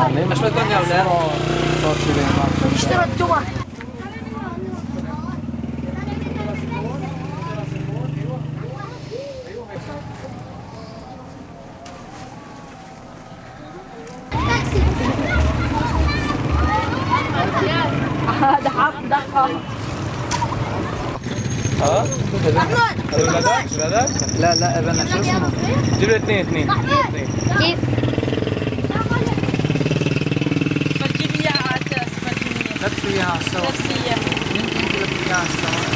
اش بتقول يا اولاد؟ اشترى الدواء. هذا حاط دقة. ها؟ ولادك؟ لا ابنا شو اسمه؟ جيب لي اثنين. كيف؟ فتجيب اياها على اساس لا تسويها على السوا. نفسية. يمكن تسويها على السوا.